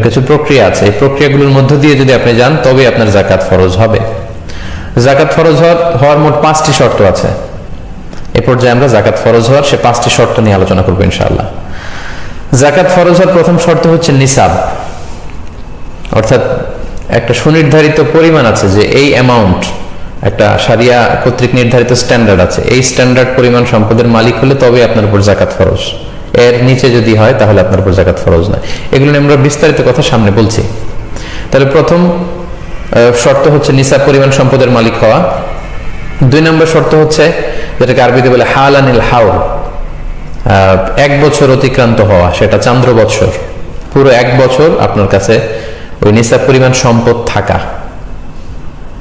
কিছু প্রক্রিয়া আছে, এই প্রক্রিয়াগুলোর মধ্য দিয়ে যদি আপনি যান তবে আপনার যাকাত ফরজ হবে। যাকাত ফরজ হওয়ার মোট 5টি শর্ত আছে। এ পর্যায়ে আমরা যাকাত ফরজ হওয়ার সে 5টি শর্ত নিয়ে আলোচনা করবো ইনশাআল্লাহ। যাকাত ফরজ হওয়ার প্রথম শর্ত হচ্ছে নিসাব, অর্থাৎ একটা সুনির্ধারিত পরিমাণ আছে যে এই অ্যামাউন্ট, একটা শারিয়া কর্তৃক নির্ধারিত স্ট্যান্ডার্ড আছে, এই স্ট্যান্ডার্ড পরিমাণ সম্পদের মালিক হলে তবে আপনার উপর যাকাত ফরজ। এর নিচে যদি হয় তাহলে আপনার উপর যাকাত ফরজ নয়। এগুলো নিয়ে আমরা বিস্তারিত কথা সামনে বলছি। তাহলে প্রথম শর্ত হচ্ছে নিসাব পরিমাণ সম্পদের মালিক হওয়া। 2 নম্বর শর্ত হচ্ছে যেটাকে আরবিতে বলে হালানিল হাউল, 1 বছর অতিক্রান্ত হওয়া, সেটা চান্দ্র বৎসর, পুরো 1 বছর আপনার কাছে ওই নিসাব পরিমাণ সম্পদ থাকা,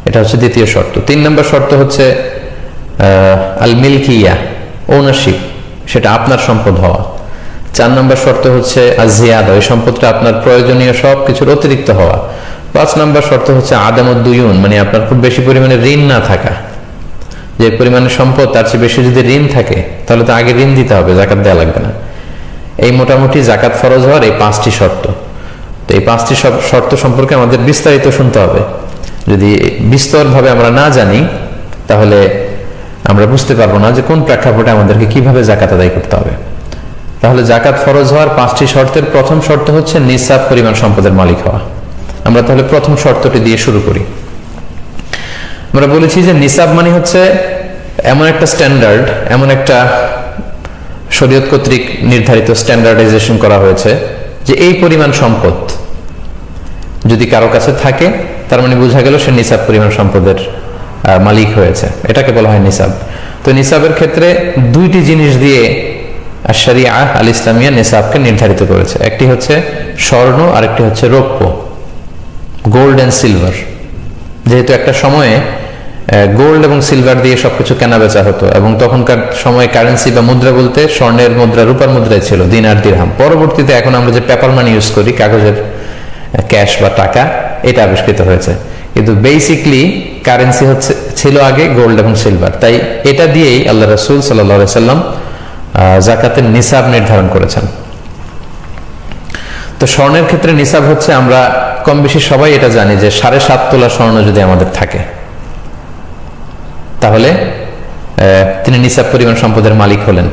এটা হচ্ছে দ্বিতীয় শর্ত। 3 নম্বর শর্ত হচ্ছে আল মিলকিয়া, ওনারশিপ, সেটা আপনার সম্পদ হওয়া। 4 নম্বর শর্ত হচ্ছে আজিয়াদা, ওই সম্পদটা আপনার প্রয়োজনীয় সব কিছুর অতিরিক্ত হওয়া। 5 নম্বর শর্ত হচ্ছে আদামুদ্দুয়ুন, মানে আপনার খুব বেশি পরিমাণে ঋণ না থাকা, যে পরিমাণে সম্পদ তার চেয়ে বেশি যদি ঋণ থাকে তাহলে তো আগে ঋণ দিতে হবে, যাকাত দেওয়া লাগবে না। এই মোটামুটি যাকাত ফরজ হওয়ার এই 5টি শর্ত। তো এই 5টি শর্ত সম্পর্কে আমাদের বিস্তারিত শুনতে হবে। যদি বিস্তরভাবে আমরা না জানি তাহলে আমরা বুঝতে পারবো না যে কোন প্রেক্ষাপটে আমাদেরকে কিভাবে যাকাত আদায় করতে হবে। তাহলে যাকাত ফরজ হওয়ার 5টি শর্তের প্রথম শর্ত হচ্ছে নিসাব পরিমাণ সম্পদের মালিক হওয়া। আমরা তাহলে প্রথম শর্তটি দিয়ে শুরু করি। আমরা বলেছি যে নিসাব মানে হচ্ছে এমন একটা স্ট্যান্ডার্ড, এমন একটা শরীয়ত কর্তৃক নির্ধারিত স্ট্যান্ডার্ডাইজেশন করা হয়েছে যে এই পরিমাণ সম্পদ যদি কারো কাছে থাকে তার মানে বোঝা গেল সে নিসাব পরিমাণ সম্পদের মালিক হয়েছে, এটাকে বলা হয় নিসাব। তো নিসাবের ক্ষেত্রে 2টি জিনিস দিয়ে আশ-শারিয়া আল ইসলামিয়া নিসাবকে নির্ধারিত করেছে। একটি হচ্ছে স্বর্ণ আর একটি হচ্ছে রৌপ্য, গোল্ড অ্যান্ড সিলভার। যেহেতু একটা সময়ে গোল্ড এবং সিলভার দিয়ে সবকিছু কেনা বেচা হতো এবং তখনকার সময় কারেন্সি বা মুদ্রা বলতে স্বর্ণের মুদ্রা, রূপার মুদ্রাই ছিল, দিনার দিরহাম। পরবর্তীতে এখন আমরা যে পেপার মানি ইউজ করি, কাগজের ক্যাশ বা টাকা, এটা আবিষ্কৃত হয়েছে, কিন্তু বেসিকলি কারেন্সি ছিল আগে গোল্ড এবং সিলভার। তাই এটা দিয়েই আল্লাহ রাসূল সাল্লাল্লাহু আলাইহি সাল্লাম যাকাতের নিসাব নির্ধারণ করেছেন। তো স্বর্ণের ক্ষেত্রে নিসাব হচ্ছে, আমরা কম বেশি সবাই এটা জানি যে 7.5 তোলা স্বর্ণ যদি আমাদের থাকে তাহলে তিনি নিসাব পরিমাণ সম্পদের মালিক হলেন।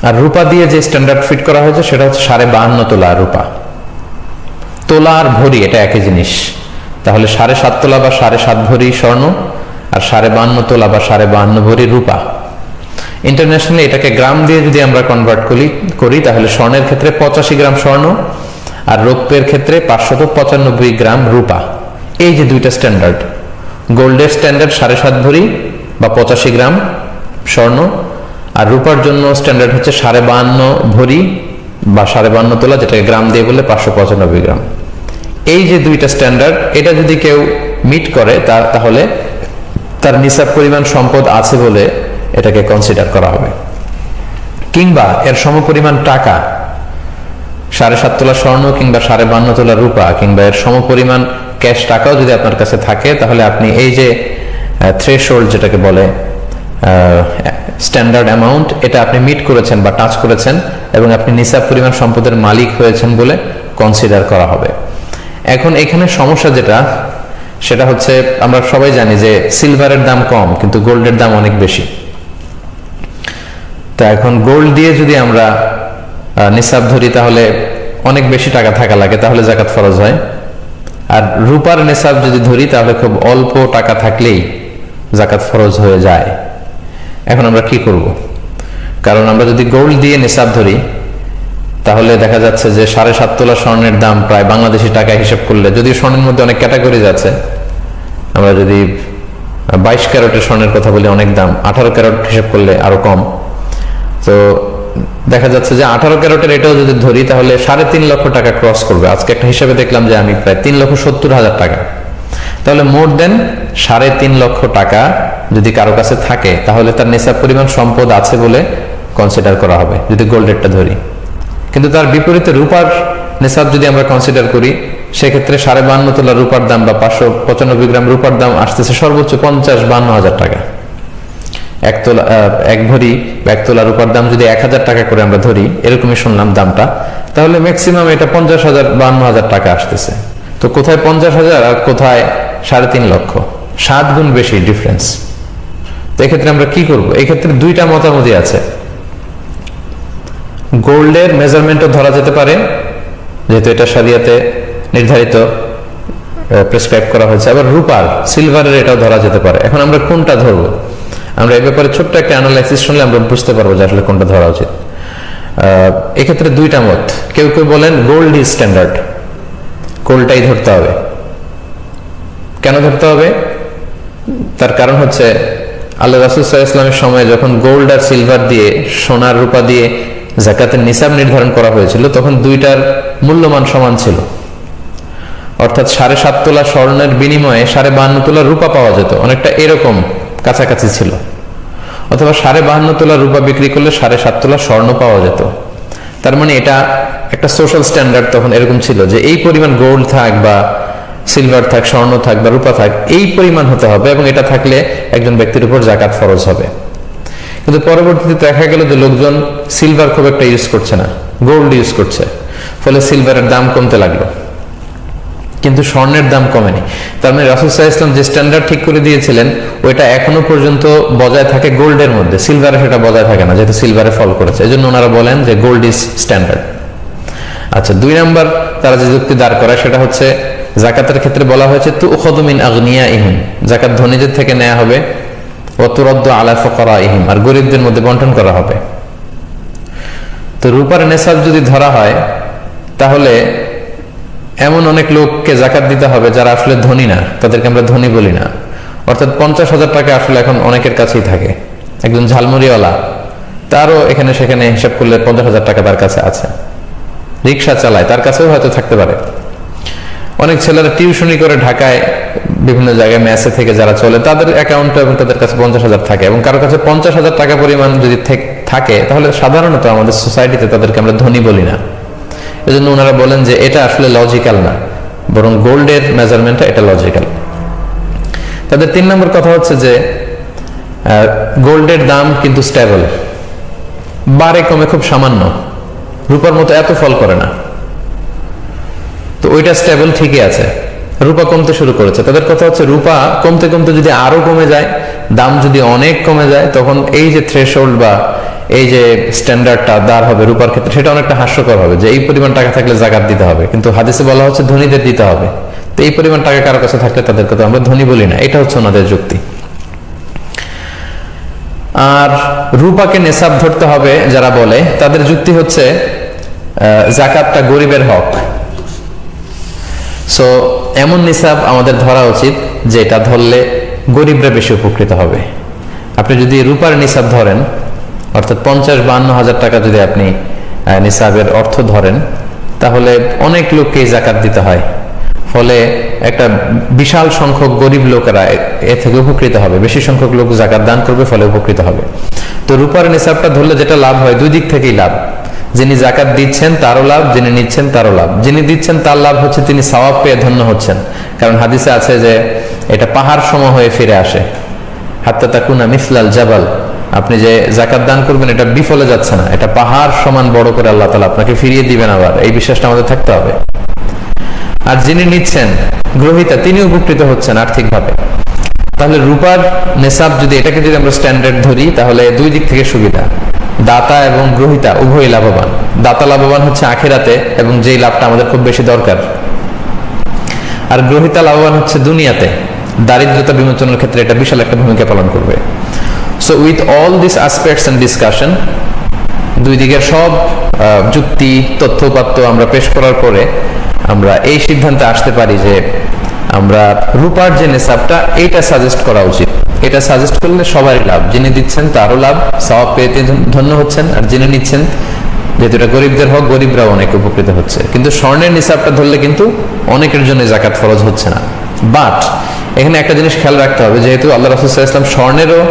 আর রূপা দিয়ে যে স্ট্যান্ডার্ড ফিট করা হয়েছে সেটা হচ্ছে 52.5 তোলা রূপা। তোলা আর ভরি এটা একই জিনিস, তাহলে 7.5 তোলা বা 7.5 ভরি স্বর্ণ আর 52.5 তোলা বা 52.5 ভরি রূপা। ইন্টারন্যাশনালি এটাকে গ্রাম দিয়ে যদি আমরা কনভার্ট করি তাহলে স্বর্ণের ক্ষেত্রে 85 গ্রাম স্বর্ণ আর রৌপ্যের ক্ষেত্রে 595 গ্রাম রূপা। এই যে 2টা স্ট্যান্ডার্ড, গোল্ডের স্ট্যান্ডার্ড 7.5 ভরি বা 85 গ্রাম স্বর্ণ, আর রূপার জন্য স্ট্যান্ডার্ড হচ্ছে 52.5 ভরি বা 52.5 তোলা, যেটাকে গ্রাম দিয়ে বললে 595 গ্রাম। এই যে 2টা স্ট্যান্ডার্ড, এটা যদি কেউ মিট করে তাহলে তার নিসাব পরিমাণ সম্পদ আছে বলে এটাকে কনসিডার করা হবে। কিংবা এর সমপরিমাণ টাকা, 7.5 তোলা স্বর্ণ কিংবা 52.5 তোলা রূপা কিংবা এর সমপরিমাণ ক্যাশ টাকাও যদি আপনার কাছে থাকে তাহলে আপনি এই যে থ্রেশহোল্ড যেটাকে বলে স্ট্যান্ডার্ড অ্যামাউন্ট, এটা আপনি মিট করেছেন বা টাচ করেছেন এবং আপনি নিসাব পরিমাণ সম্পদের মালিক হয়েছেন বলে কনসিডার করা হবে। এখন এখানে সমস্যা যেটা, সেটা হচ্ছে আমরা সবাই জানি যে সিলভারের দাম কম কিন্তু গোল্ডের দাম অনেক বেশি। তা এখন গোল্ড দিয়ে যদি আমরা নিসাব ধরি তাহলে অনেক বেশি টাকা থাকা লাগে, তাহলে যাকাত ফরজ হয়। আর রূপার নিসাব যদি ধরি তাহলে খুব অল্প টাকা থাকলেই যাকাত ফরজ হয়ে যায়। এখন আমরা কি করব? কারণ আমরা যদি গোল্ড দিয়ে নিসাব ধরি তাহলে দেখা যাচ্ছে যে 7.5 তোলা স্বর্ণের দাম প্রায় বাংলাদেশি টাকায় হিসাব করলে, যদিও স্বর্ণের মধ্যে অনেক ক্যাটাগরি আছে, আমরা যদি 22 ক্যারেটের স্বর্ণের কথা বলি অনেক দাম, 18 ক্যারেট হিসাব করলে আরো কম। তো দেখা যাচ্ছে যে 18 ক্যারেটের এটাও যদি ধরি তাহলে 3.5 লক্ষ টাকা ক্রস করবে। আজকে একটা হিসাবে দেখলাম যে আমি প্রায় 3,70,000 টাকা। তাহলে মোর দেন 3.5 লক্ষ টাকা যদি কারো কাছে থাকে তাহলে তার নিসাব পরিমাণ সম্পদ আছে বলে কনসিডার করা হবে যদি গোল্ডেরটা ধরি। কিন্তু তার বিপরীতে রূপার নিসাব যদি আমরা কনসিডার করি সেক্ষেত্রে 52.5 তোলা রূপার দাম বা 595 গ্রাম রূপার দাম আসতেছে সর্বোচ্চ 50-52 হাজার টাকা। এক ভরি বা 1 তোলা রূপার দাম যদি 1000 টাকা করে আমরা ধরি, এরকমই শুনলাম দামটা, তাহলে ম্যাক্সিমাম এটা 50,000 52,000 টাকা আসতেছে। তো কোথায় 50,000 আর কোথায় 3.5 লক্ষ, 7 গুণ বেশি ডিফারেন্স। তো এক্ষেত্রে আমরা কি করব? এক্ষেত্রে দুইটা মতামতই আছে। গোল্ডের মেজারমেন্টও ধরা যেতে পারে, যেহেতু এটা শরিয়াতে নির্ধারিত প্রেসক্রাইব করা হয়েছে, আবার রূপার সিলভারের এটাও ধরা যেতে পারে। এখন আমরা কোনটা ধরবো? আমরা এই ব্যাপারে ছোট্ট একটা অ্যানালাইসিস শুনলে আমরা বুঝতে পারবো যে আসলে কোনটা ধরা উচিত। এক্ষেত্রে দুইটা মত। কেউ কেউ বলেন গোল্ড ইজ স্ট্যান্ডার্ড, গোল্ডটাই ধরতে হবে। কেন ধরতে হবে? তার কারণ হচ্ছে আল্লাহ রাসূল সাল্লাল্লাহু আলাইহি ওয়াসাল্লামের সময় যখন গোল্ড আর সিলভার দিয়ে, সোনার রূপা দিয়ে যাকাতের নিসাব নির্ধারণ করা হয়েছিল, তখন দুইটার মূল্যমান সমান ছিল। অর্থাৎ 7.5 তোলা স্বর্ণের বিনিময়ে 52.5 তোলা রূপা পাওয়া যেত, অনেকটা এরকম কাছাকাছি ছিল। অথবা 52.5 তোলা রূপা বিক্রি করলে 7.5 তোলা স্বর্ণ পাওয়া যেত। তার মানে এটা একটা সোশ্যাল স্ট্যান্ডার্ড তখন এরকম ছিল যে এই পরিমাণ গোল্ড থাক বা সিলভার থাক, স্বর্ণ থাক বা রূপা থাক, এই পরিমাণ হতে হবে, এবং এটা থাকলে একজন ব্যক্তির উপর যাকাত ফরজ হবে। কিন্তু পরবর্তীতে দেখা গেল যে লোকজন সিলভার খুব একটা ইউজ করছে না, গোল্ড ইউজ করছে, ফলে সিলভারের দাম কমতে লাগলো, কিন্তু স্বর্ণের দাম কমেনি। তার মানে রাসূল সাল্লাল্লাহু আলাইহি ওয়াসাল্লাম যে স্ট্যান্ডার্ড ঠিক করে দিয়েছিলেন ওইটা এখনো পর্যন্ত বজায় থাকে গোল্ডের মধ্যে, সিলভারে সেটা বজায় থাকে না, যেহেতু সিলভারে ফল করেছে। এজন্য ওনারা বলেন যে গোল্ড ইজ স্ট্যান্ডার্ড। আচ্ছা, 2 নাম্বার তারা যে যুক্তি দাঁড় করায় সেটা হচ্ছে যাকাতের ক্ষেত্রে বলা হয়েছে তুখযু মিন আগনিয়াইহিম, যাকাত ধনীদের থেকে নেওয়া হবে, ওয়া তুরাদ্দু আলা ফুকারাইহিম, আর গরিবদের মধ্যে বন্টন করা হবে। তো রূপার নেসাব যদি ধরা হয় তাহলে এমন অনেক লোককে যাকাত দিতে হবে যারা আসলে ধনী না, তাদেরকে আমরা ধনী বলি না। অর্থাৎ 50,000 টাকা আসলে এখন অনেকের কাছেই থাকে। একজন ঝালমুড়িওয়ালা, তারও এখানে সেখানে হিসাব করলে 50,000 টাকা তার কাছে আছে। রিক্সা চালায়, তার কাছেও হয়তো থাকতে পারে। অনেক ছেলেরা টিউশনি করে ঢাকায় বিভিন্ন জায়গায় মেসে থেকে যারা চলে, তাদের অ্যাকাউন্টে এবং তাদের কাছে 50,000 থাকে, এবং কারো কাছে 50,000 টাকা পরিমাণ যদি থাকে, তাহলে সাধারণত আমাদের সোসাইটিতে তাদেরকে আমরা ধনী বলি না। এজন্য ওনারা বলেন যে এটা আসলে লজিক্যাল না, বরং গোল্ডের মেজারমেন্টটা এটা লজিক্যাল। তাদের 3 নম্বর কথা হচ্ছে যে গোল্ডের দাম কিন্তু স্টেবল, বাড়ে কমে খুব সামান্য, রূপার মতো এত ফল করে না। তো ওইটা স্টেবল ঠিকই আছে। রূপা কমতে শুরু করেছে, তাদের কথা হচ্ছে রূপা কমতে কমতে যদি আরো কমে যায়, দাম যদি অনেক কমে যায়, তখন এই যে থ্রেশহোল্ড বা এই যে স্ট্যান্ডার্ডটা দাঁড় হবে রূপার ক্ষেত্রে, সেটা অনেকটা হাস্যকর হবে যে এই পরিমাণ টাকা থাকলে যাকাত দিতে হবে, কিন্তু হাদিসে বলা হচ্ছে ধনীদের দিতে হবে। তো এই পরিমাণ টাকা কারো কাছে থাকলে তাদেরকে তো আমরা ধনী বলি না, এটা হচ্ছে ওনাদের যুক্তি। আর রূপাকে নেসাব ধরতে হবে যারা বলে, তাদের যুক্তি হচ্ছে যাকাতটা গরিবের হক। সো এমন নিসাব আমাদের ধরা উচিত যেটা ধরলে গরিবরা বেশি উপকৃত হবে। আপনি যদি রূপার নিসাব ধরেন, অর্থাৎ 50-52 হাজার টাকা যদি আপনি নিসাবের অর্থ ধরেন, তাহলে অনেক লোককেই যাকাত দিতে হয়, ফলে একটা বিশাল সংখ্যক গরিব লোকেরা এ থেকে উপকৃত হবে, বেশি সংখ্যক লোক যাকাত দান করবে, ফলে উপকৃত হবে। তো রূপার নিসাবটা ধরলে যেটা লাভ হয়, দুই দিক থেকেই লাভ। যিনি যাকাত দিচ্ছেন তারও লাভ, যিনি নিচ্ছেন তারও লাভ। যিনি দিচ্ছেন তার লাভ হচ্ছে তিনি সওয়াব পেয়ে ধন্য হচ্ছেন, কারণ হাদিসে আছে যে এটা পাহাড় সম হয়ে ফিরে আসে, হাত্তা তাকুনা মিসলাল জাবাল। আপনি যে যাকাত দান করবেন এটা বিফলে যাচ্ছে না, এটা পাহাড় সমান বড় করে আল্লাহ তাআলা আপনাকে ফিরিয়ে দিবেন। আবার এই বিশ্বাসটা আমাদের থাকতে হবে। আর যিনি নিচ্ছেন, গ্রহীতা, তিনি উপকৃত হচ্ছেন আর্থিকভাবে। তাহলে রূপার নেসাব যদি এটাকে যদি আমরা স্ট্যান্ডার্ড ধরি, তাহলে দুই দিক থেকে সুবিধা, দাতা এবং গ্রহীতা উভয়ই লাভবান। দাতা লাভবান হচ্ছে আখিরাতে, এবং যেই লাভটা আমাদের খুব বেশি দরকার। আর গ্রহীতা লাভবান হচ্ছে দুনিয়াতে, দারিদ্রতা বিমোচনের ক্ষেত্রে এটা বিশাল একটা ভূমিকা পালন করবে। So with all this aspects and discussion, দুই দিকের সব যুক্তি তথ্যপাত্য আমরা পেশ করার পরে আমরা এই সিদ্ধান্তে আসতে পারি যে আমরা রূপার যে নেসাবটা, এইটা সাজেস্ট করা উচিত। এটা সাজেস্ট করলে সবারই লাভ, যিনি দিচ্ছেন তারও লাভ, সওয়াব পেতে ধন্য হচ্ছেন, আর যিনি নিচ্ছেন, যেহেতু এটা গরিবদের হক, গরিবরাও অনেক উপকৃত হচ্ছে। কিন্তু স্বর্ণের নিসাবটা ধরলে কিন্তু অনেকের জন্য যাকাত ফরজ হচ্ছে না। বাট এখানে একটা জিনিস খেয়াল রাখতে হবে, যেহেতু আল্লাহ রাসূল সাল্লাল্লাহু আলাইহি ওয়াসাল্লাম স্বর্ণেরও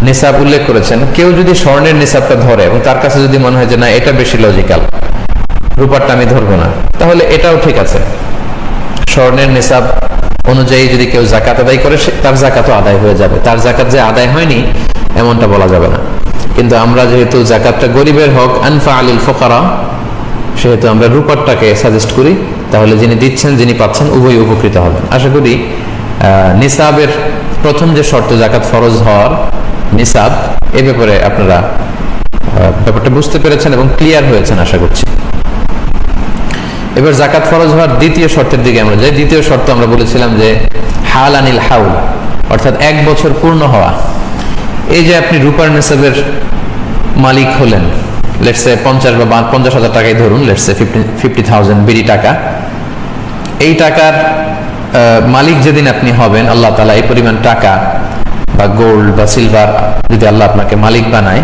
নিসাব উল্লেখ করেছেন, কেউ যদি স্বর্ণের নিসাবটা ধরে এবং তার কাছে যদি মনে হয় যে না এটা বেশি লজিক্যাল, রূপারটা আমি ধরবো না, তাহলে এটাও ঠিক আছে। স্বর্ণের নিসাব অনুযায়ী যদি কেউ জাকাত আদায় করে তার জাকাতও আদায় হয়ে যাবে, তার জাকাত যে আদায় হয়নি এমনটা বলা যাবে না। কিন্তু আমরা যেহেতু জাকাতটা গরিবের হক আনফা আলিল ফুকারা, সেহেতু আমরা রূপারটাকে সাজেস্ট করি, তাহলে যিনি দিচ্ছেন যিনি পাচ্ছেন উভয় উপকৃত হবেন। আশা করি নিসাবের প্রথম যে শর্ত জাকাত ফরজ হওয়ার নিসাব, এ ব্যাপারে আপনারা ব্যাপারটা বুঝতে পেরেছেন এবং ক্লিয়ার হয়েছেন আশা করছি। এবার জাকাত ফরজ হওয়ার দ্বিতীয় শর্তের দিকে আমরা যাই। দ্বিতীয় শর্ত আমরা বলেছিলাম যে হাল আনিল হাউল, অর্থাৎ 1 বছর পূর্ণ হওয়া। এই যে আপনি রূপার নিসাবের মালিক হলেন, লেটস সে 50 বা 50,000 টাকাই ধরুন, লেটস সে 50,000 বিডি টাকা। এই টাকার মালিক যেদিন আপনি হবেন, আল্লাহ তাআলা এই পরিমাণ টাকা বা গোল্ড বা সিলভার যদি আল্লাহ আপনাকে মালিক বানায়,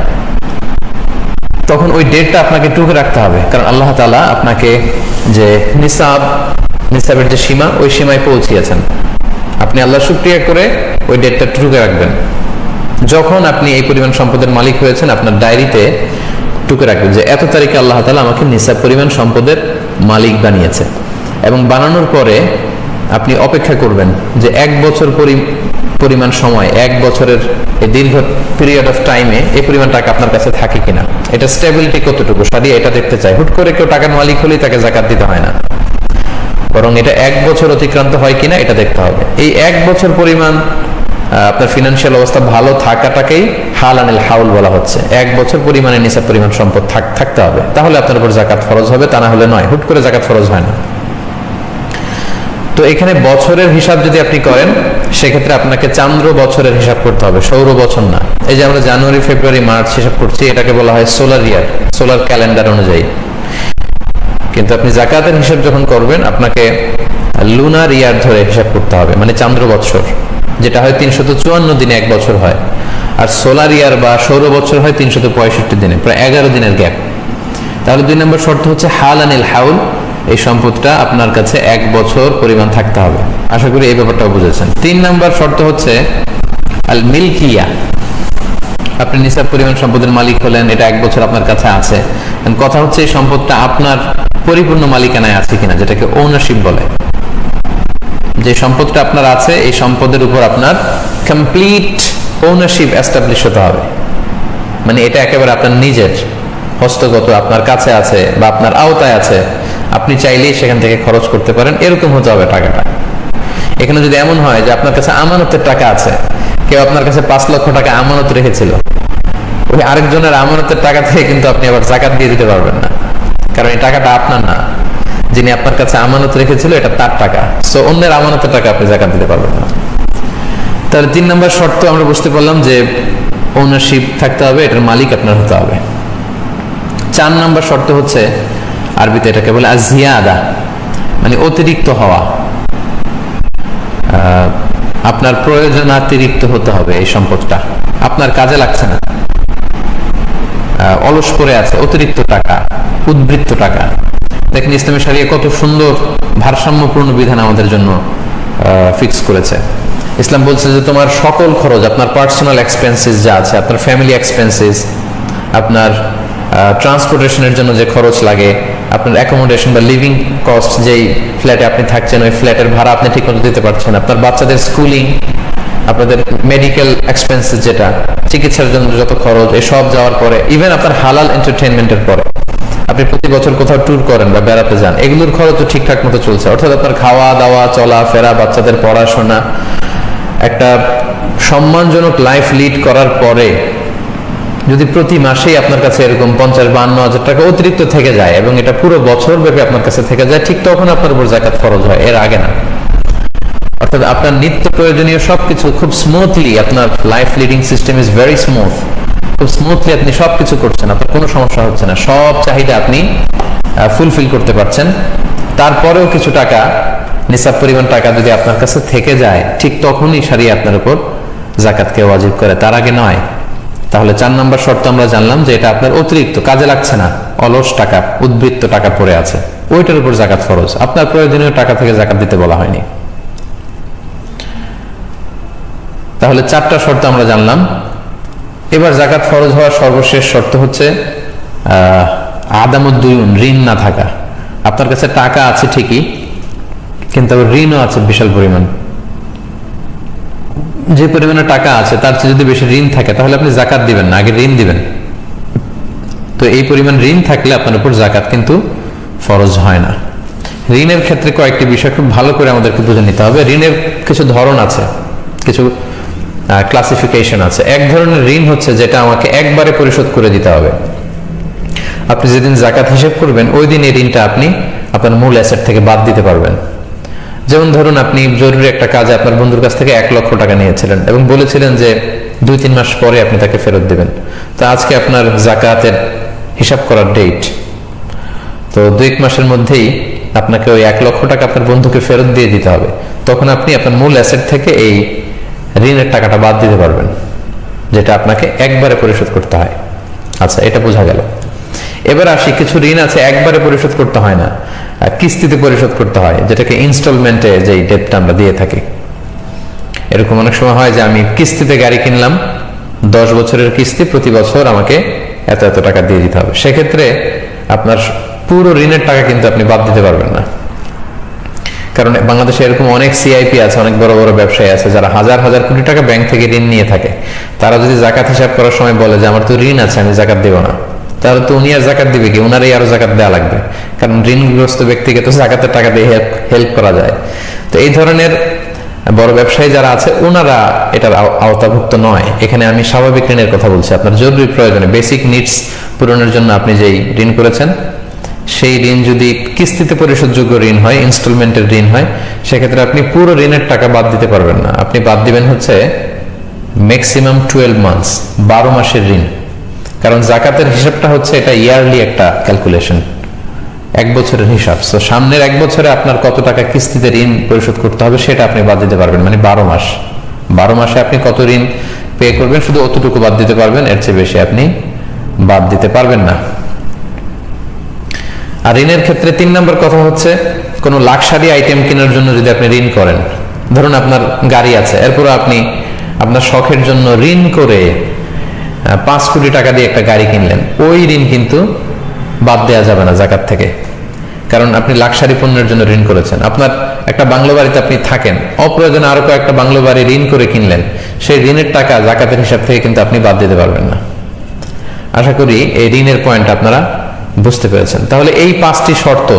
তখন ওই ডেটটা আপনাকে টুকে রাখতে হবে। কারণ আল্লাহ তাআলা আপনাকে যে নিসাবের যে সীমা, ওই সীমায় পৌঁছিয়েছেন। আপনি আল্লাহ শুকরিয়া করে ওই ডেটটা টুকে রাখবেন। যখন আপনি এই পরিমাণ সম্পদের মালিক হয়েছেন, আপনার ডায়েরিতে টুকে রাখবেন যে এত তারিখে আল্লাহ তাআলা আমাকে নিসাব পরিমাণ সম্পদের মালিক বানিয়েছে। এবং বানানোর পরে আপনি অপেক্ষা করবেন যে 1 বছর পরিমাণ সময়, 1 বছরের এই দীর্ঘ পিরিয়ড অফ টাইমে এই পরিমাণ টাকা আপনার কাছে থাকে কিনা, এটা স্টেবিলিটি কতটুকু, সারিয়ে এটা দেখতে চাই। হুট করে কেউ টাকার মালিক হলেই তাকে জাকাত দিতে হয় না, বরং এটা 1 বছর অতিক্রান্ত হয় কিনা এটা দেখতে হবে। এই 1 বছর পরিমাণ আপনার ফিনান্সিয়াল অবস্থা ভালো থাকাটাকেই হাল আনিল হাউল বলা হচ্ছে। 1 বছর পরিমাণে নিসাব পরিমাণ সম্পদ থাকতে হবে, তাহলে আপনার উপর জাকাত ফরজ হবে, তা না হলে নয়। হুট করে জাকাত ফরজ হয় না। তো এখানে বছরের হিসাব যদি আপনি করেন, সেক্ষেত্রে আপনাকে চান্দ্র বছরের হিসাব করতে হবে, সৌর বছর না। এই যে আমরা জানুয়ারি, ফেব্রুয়ারি, মার্চ হিসাব করছি, এটাকে বলা হয় সোলার ইয়ার, সোলার ক্যালেন্ডার অনুযায়ী। কিন্তু আপনি জাকাতের হিসাব যখন করবেন, আপনাকে লুনার ইয়ার ধরে হিসাব করতে হবে, মানে চান্দ্র বছর, যেটা হয় 354 দিনে 1 বছর হয়। আর সোলার ইয়ার বা সৌর বছর হয় 365 দিনে, প্রায় 11 দিনের গ্যাপ। তাহলে 2 নম্বর শর্ত হচ্ছে হাল আনিল হাউল, এই সম্পদটা আপনার কাছে 1 বছর পরিমাণ থাকতে হবে। আশা করি এই ব্যাপারটাও বুঝেছেন। 3 নম্বর শর্ত হচ্ছে আল মিলকিয়া। আপনি নিসাব পরিমাণ সম্পদের মালিক হলেন, এটা 1 বছর আপনার কাছে আছে। কথা হচ্ছে এই সম্পদটা আপনার পরিপূর্ণ মালিকানায় আছে কিনা, যেটাকে ওনারশিপ বলে। যে সম্পদটা আপনার আছে, এই সম্পদের উপর আপনার কমপ্লিট ওনারশিপ এস্টাবলিশ হতে হবে। মানে এটা একেবারে আপনার নিজের হস্তগত, আপনার কাছে আছে বা আপনার আওতায় আছে, আপনি চাইলেই সেখান থেকে খরচ করতে পারেন, এরকম হতে হবে টাকাটা। এখানে যদি এমন হয় যে আপনার কাছে আমানতের টাকা আছে, কেউ আপনার কাছে 5 লক্ষ টাকা আমানত রেখেছিল, ওই আরেকজনের আমানতের টাকা থেকে কিন্তু আপনি আবার জাকাত দিয়ে দিতে পারবেন না, কারণ এই টাকাটা আপনার না। যিনি আপনার কাছে আমানত রেখেছিল, এটা তার টাকা, সো অন্যের আমানতের টাকা আপনি জাকাত দিতে পারবেন না। তাহলে 3 নম্বর শর্ত আমরা বুঝতে পারলাম যে ওনারশিপ থাকতে হবে, এটার মালিক আপনার হতে হবে। 4 নম্বর শর্ত হচ্ছে, আরবিতে এটাকে বলে আজিয়াদা, মানে অতিরিক্ত হওয়া। আপনার প্রয়োজনাতিরিক্ত হতে হবে এই সম্পদটা, আপনার কাজে লাগছে না, অলস পড়ে আছে, অতিরিক্ত টাকা, উদ্বৃত্ত টাকা। দেখেন ইসলামী শরিয়া কত সুন্দর ভারসাম্যপূর্ণ বিধান আমাদের জন্য ফিক্স করেছে। ইসলাম বলছে যে তোমার সকল খরচ, আপনার পার্সোনাল এক্সপেন্সেস যা আছে, আপনার ফ্যামিলি এক্সপেন্সেস, আপনার ট্রান্সপোর্টেশনের জন্য যে খরচ লাগে, আপনার অ্যাকোমোডেশন বা লিভিং কস্ট, যেই ফ্ল্যাটে আপনি থাকছেন ওই ফ্ল্যাটের ভাড়া আপনি ঠিক মতো দিতে পারছেন, আপনার বাচ্চাদের স্কুলিং, আপনাদের মেডিকেল এক্সপেন্সেস, যেটা চিকিৎসার জন্য যত খরচ, এসব যাওয়ার পরে, ইভেন আপনার হালাল এন্টারটেইনমেন্টের পরে আপনি প্রতি বছর কোথাও ট্যুর করেন বা বেড়াতে যান, এগুলোর খরচও ঠিকঠাক মতো চলছে। অর্থাৎ আপনার খাওয়া দাওয়া, চলাফেরা, বাচ্চাদের পড়াশোনা, একটা সম্মানজনক লাইফ লিড করার পরে যদি প্রতি মাসেই আপনার কাছে এরকম 50-52 হাজার টাকা অতিরিক্ত থেকে যায় এবং এটা পুরো বছর ব্যাপী আপনার কাছে থেকে যায়, ঠিক তখন আপনার উপর যাকাত ফরজ হয়, এর আগে না। অর্থাৎ আপনার নিত্য প্রয়োজনীয় সবকিছু খুব স্মুথলি, আপনার life leading system is very smooth, খুব স্মুথলি আপনি সবকিছু করছেন, আপনার কোনো সমস্যা হচ্ছে না, সব চাহিদা আপনি ফুলফিল করতে পারছেন। তারপরেও কিছু টাকা, নিসাব পরিমাণ টাকা যদি আপনার কাছে থেকে যায়, ঠিক তখনই শরিয়া আপনার উপর যাকাতকে ওয়াজিব করে, তার আগে নয়। তাহলে 4 নম্বর শর্ত আমরা জানলাম যে এটা আপনার অতিরিক্ত, কাজে লাগছে না, অলস টাকা, উদ্বৃত্ত টাকা পড়ে আছে, ওইটার উপর যাকাত ফরজ, আপনার প্রয়োজনীয় টাকা থেকে যাকাত দিতে বলা হয়নি। তাহলে 4টা শর্ত আমরা জানলাম। এবার যাকাত ফরজ হওয়ার সর্বশেষ শর্ত হচ্ছে আদামুদ্দুয়ুন, ঋণ না থাকা। আপনার কাছে টাকা আছে ঠিকই, কিন্তু ঋণও আছে বিশাল পরিমাণ, যে পরিমাণে টাকা আছে তার চেয়ে যদি বেশি ঋণ থাকে তাহলে আপনি জাকাত দিবেন না, আগে ঋণ দিবেন। তো এই পরিমাণ ঋণ থাকলে আপনার উপর জাকাত কিন্তু ফরজ হয় না। ঋণের ক্ষেত্রে কয়েকটি বিষয় খুব ভালো করে আমাদেরকে বুঝে নিতে হবে। ঋণের কিছু ধরন আছে, কিছু ক্লাসিফিকেশন আছে। এক ধরনের ঋণ হচ্ছে যেটা আমাকে একবারে পরিশোধ করে দিতে হবে। আপনি যেদিন জাকাত হিসেব করবেন ওই দিন এই ঋণটা আপনি আপনার মূল অ্যাসেট থেকে বাদ দিতে পারবেন। যেমন ধরুন আপনি জরুরি একটা কাজে আপনার বন্ধুর কাছ থেকে 1 লক্ষ টাকা নিয়েছিলেন এবং বলেছিলেন যে 2-3 মাস পরে আপনি তাকে ফেরত দেবেন। তো আজকে আপনার জাকাতের হিসাব করার ডেট, তো 2-1 মাসের মধ্যেই আপনাকে ওই 1 লক্ষ টাকা আপনার বন্ধুকে ফেরত দিয়ে দিতে হবে। তখন আপনি আপনার মূল অ্যাসেট থেকে এই ঋণের টাকাটা বাদ দিতে পারবেন, যেটা আপনাকে একবারে পরিশোধ করতে হয়। আচ্ছা, এটা বোঝা গেল। এবার আসি, কিছু ঋণ আছে একবারে পরিশোধ করতে হয় না, কিস্তিতে পরিশোধ করতে হয়, যেটাকে ইনস্টলমেন্টে যে ডেটটা আমরা দিয়ে থাকি। এরকম অনেক সময় হয় যে আমি কিস্তিতে গাড়ি কিনলাম, 10 বছরের কিস্তি, প্রতি বছর আমাকে এত এত টাকা দিয়ে দিতে হবে। সেক্ষেত্রে আপনার পুরো ঋণের টাকা কিন্তু আপনি বাদ দিতে পারবেন না, কারণ বাংলাদেশে এরকম অনেক সিআইপি আছে, অনেক বড় বড় ব্যবসায়ী আছে যারা হাজার হাজার কোটি টাকা ব্যাংক থেকে ঋণ নিয়ে থাকে। তারা যদি জাকাত হিসাব করার সময় বলে যে আমার তো ঋণ আছে, আমি জাকাত দেব না, তাহলে তো উনি আর জাকাত দিবে কি, উনারই আরো জাকাত দেওয়া লাগবে, কারণ ঋণগ্রস্ত ব্যক্তিকে তো জাকাতের টাকা দিয়ে হেল্প করা যায়। তো এই ধরনের বড় ব্যবসায়ী যারা আছে ওনারা এটার আওতাভুক্ত নয়। এখানে আমি স্বাভাবিক ঋণের কথা বলছি। আপনার জরুরি প্রয়োজনে, বেসিক নিডস পূরণের জন্য আপনি যেই ঋণ করেছেন, সেই ঋণ যদি কিস্তিতে পরিশোধযোগ্য ঋণ হয়, ইনস্টলমেন্টের ঋণ হয়, সেক্ষেত্রে আপনি পুরো ঋণের টাকা বাদ দিতে পারবেন না। আপনি বাদ দিবেন হচ্ছে ম্যাক্সিমাম 12 মান্থস, 12 মাসের ঋণ। কারণ জাকাতের হিসাবটা হচ্ছে এটা ইয়ারলি একটা ক্যালকুলেশন, 1 বছরের হিসাব। তো সামনের 1 বছরে আপনার কত টাকা কিস্তিতে ঋণ পরিশোধ করতে হবে সেটা আপনি বাদ দিতে পারবেন, মানে 12 মাস। 12 মাসে আপনি কত ঋণ পে করবেন শুধু অতটুকু বাদ দিতে পারবেন, এর চেয়ে বেশি আপনি বাদ দিতে পারবেন না। আর ঋণের ক্ষেত্রে 3 নম্বর কথা হচ্ছে, কোনো লাক্সারি আইটেম কেনার জন্য যদি আপনি ঋণ করেন, ধরুন আপনার গাড়ি আছে, এরপর আপনি আপনার শখের জন্য ঋণ করে 5 কোটি টাকা দিয়ে একটা গাড়ি কিনলেন, ওই ঋণ কিন্তু বাদ দেওয়া যাবে না জাকাত থেকে, কারণ আপনি লাক্সারি পণ্যের জন্য ঋণ করেছেন। আপনার একটা বাংলো বাড়িতে আপনি থাকেন, অপ্রয়োজনে আরো কয়েকটা বাংলো বাড়ি ঋণ করে কিনলেন, সেই ঋণের টাকা জাকাতের হিসাব থেকে কিন্তু আপনি বাদ দিতে পারবেন না। আশা করি এই ঋণের পয়েন্ট আপনারা বুঝতে পেরেছেন। তাহলে এই 5টি শর্ত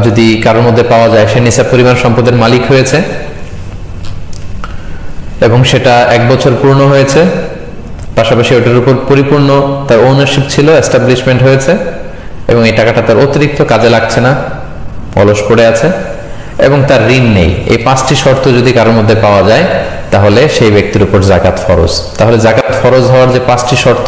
যদি কারোর মধ্যে পাওয়া যায়, সে নিসাব পরিমাণ সম্পদের মালিক হয়েছে এবং সেটা 1 বছর পূর্ণ হয়েছে, পাশাপাশি ওটার উপর পরিপূর্ণ তার ওনারশিপ ছিল, এস্টাবলিশমেন্ট হয়েছে, এবং এই টাকাটা তার অতিরিক্ত কাজে লাগছে না, অলস পড়ে আছে, এবং তার ঋণ নেই। এই 5টি শর্ত যদি কারোর মধ্যে পাওয়া যায় তাহলে সেই ব্যক্তির উপর জাকাত ফরজ। তাহলে জাকাত ফরজ হওয়ার যে 5টি শর্ত,